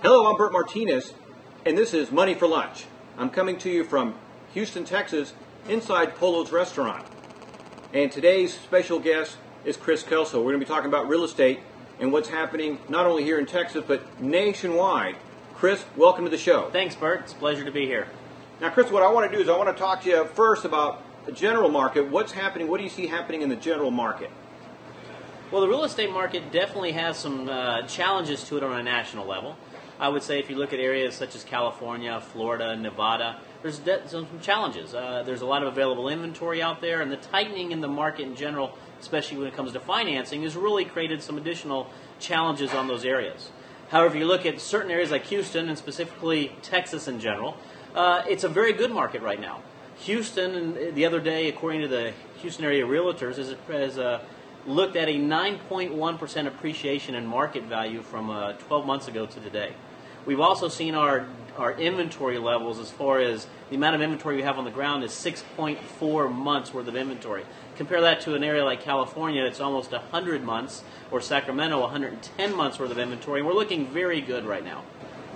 Hello, I'm Bert Martinez, and this is Money for Lunch. I'm coming to you from Houston, Texas, inside Polo's restaurant. And today's special guest is Chris Kelso. We're going to be talking about real estate and what's happening not only here in Texas, but nationwide. Chris, welcome to the show. Thanks, Bert. It's a pleasure to be here. Now, Chris, what I want to do is I want to talk to you first about the general market. What's happening? What do you see happening in the general market? Well, the real estate market definitely has some challenges to it on a national level. I would say if you look at areas such as California, Florida, Nevada, there's some challenges. There's a lot of available inventory out there, and the tightening in the market in general, especially when it comes to financing, has really created some additional challenges on those areas. However, if you look at certain areas like Houston, and specifically Texas in general, it's a very good market right now. Houston, the other day, according to the Houston area realtors, has looked at a 9.1% appreciation in market value from 12 months ago to today. We've also seen our inventory levels, as far as the amount of inventory we have on the ground, is 6.4 months worth of inventory. Compare that to an area like California, it's almost 100 months, or Sacramento, 110 months worth of inventory. We're looking very good right now.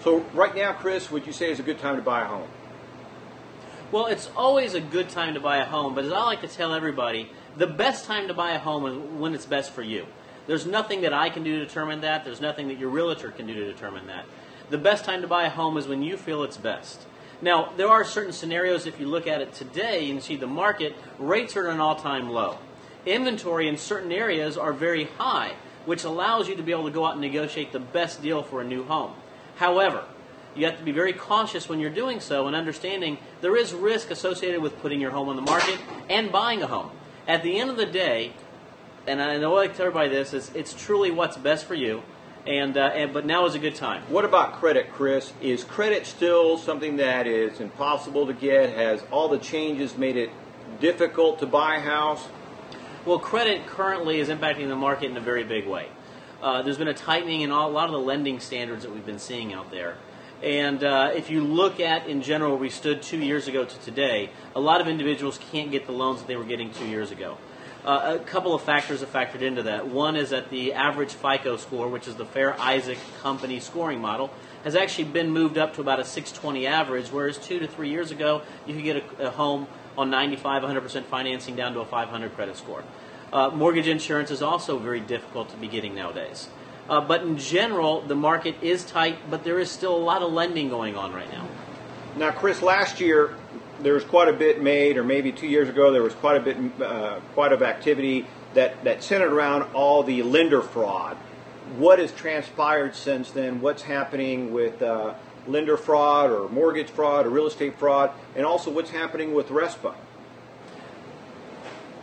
So right now, Chris, would you say is a good time to buy a home? Well, it's always a good time to buy a home, but as I like to tell everybody, the best time to buy a home is when it's best for you. There's nothing that I can do to determine that. There's nothing that your realtor can do to determine that. The best time to buy a home is when you feel it's best. Now, there are certain scenarios, if you look at it today and see the market, rates are at an all-time low. Inventory in certain areas are very high, which allows you to be able to go out and negotiate the best deal for a new home. However, you have to be very cautious when you're doing so and understanding there is risk associated with putting your home on the market and buying a home. At the end of the day, and I know I tell everybody this, it's truly what's best for you, but now is a good time. What about credit, Chris? Is credit still something that is impossible to get? Has all the changes made it difficult to buy a house? Well, credit currently is impacting the market in a very big way. There's been a tightening in a lot of the lending standards that we've been seeing out there. And if you look at, in general, where we stood 2 years ago to today, a lot of individuals can't get the loans that they were getting 2 years ago. A couple of factors have factored into that. One is that the average FICO score, which is the Fair Isaac Company scoring model, has actually been moved up to about a 620 average, whereas 2 to 3 years ago, you could get a home on 95, 100% financing down to a 500 credit score. Mortgage insurance is also very difficult to be getting nowadays. But in general, the market is tight, but there is still a lot of lending going on right now. Now, Chris, last year there was quite a bit made, or maybe 2 years ago there was quite of activity that centered around all the lender fraud. What has transpired since then? What's happening with lender fraud, or mortgage fraud, or real estate fraud, and also what's happening with RESPA?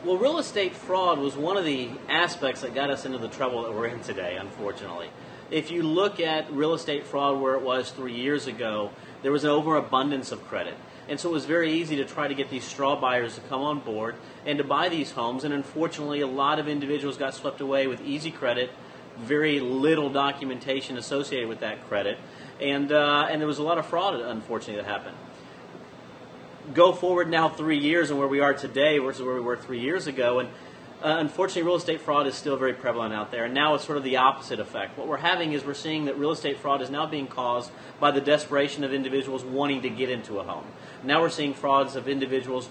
Well, real estate fraud was one of the aspects that got us into the trouble that we're in today, unfortunately. If you look at real estate fraud where it was 3 years ago, there was an overabundance of credit. And so it was very easy to try to get these straw buyers to come on board and to buy these homes. And unfortunately, a lot of individuals got swept away with easy credit, very little documentation associated with that credit. And there was a lot of fraud, unfortunately, that happened. Go forward now 3 years and where we are today versus where we were 3 years ago, and unfortunately real estate fraud is still very prevalent out there, and now it's sort of the opposite effect. What we're having is we're seeing that real estate fraud is now being caused by the desperation of individuals wanting to get into a home. Now we're seeing frauds of individuals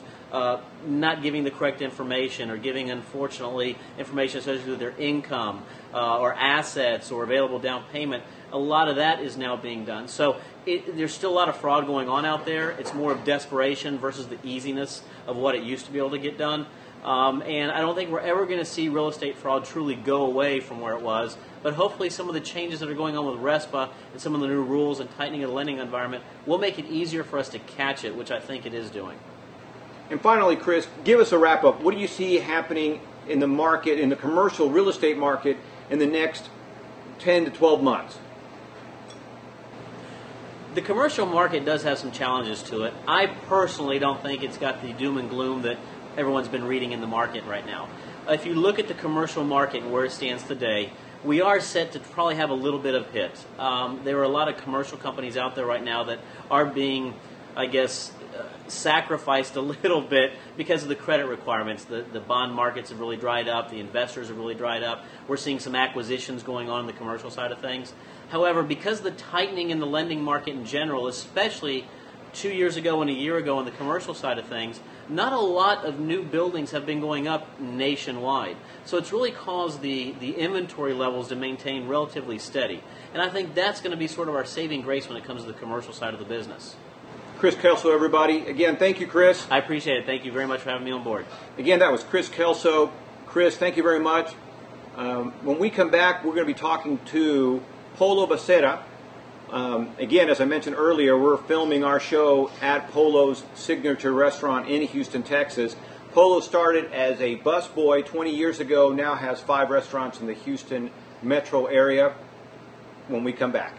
not giving the correct information, or giving, unfortunately, information associated with their income or assets or available down payment. A lot of that is now being done. So there's still a lot of fraud going on out there. It's more of desperation versus the easiness of what it used to be able to get done. And I don't think we're ever going to see real estate fraud truly go away from where it was. But hopefully some of the changes that are going on with RESPA and some of the new rules and tightening of the lending environment will make it easier for us to catch it, which I think it is doing. And finally, Chris, give us a wrap-up. What do you see happening in the market, in the commercial real estate market, in the next 10 to 12 months? The commercial market does have some challenges to it. I personally don't think it's got the doom and gloom that everyone's been reading in the market right now. If you look at the commercial market and where it stands today, we are set to probably have a little bit of hit. There are a lot of commercial companies out there right now that are being, I guess, sacrificed a little bit because of the credit requirements. The bond markets have really dried up. The investors have really dried up. We're seeing some acquisitions going on in the commercial side of things. However, because of the tightening in the lending market in general, especially 2 years ago and a year ago on the commercial side of things, not a lot of new buildings have been going up nationwide. So it's really caused the inventory levels to maintain relatively steady. And I think that's going to be sort of our saving grace when it comes to the commercial side of the business. Chris Kelso, everybody. Again, thank you, Chris. I appreciate it. Thank you very much for having me on board. Again, that was Chris Kelso. Chris, thank you very much. When we come back, we're going to be talking to Polo Becerra. Again, as I mentioned earlier, we're filming our show at Polo's signature restaurant in Houston, Texas. Polo started as a busboy 20 years ago, now has 5 restaurants in the Houston metro area. When we come back.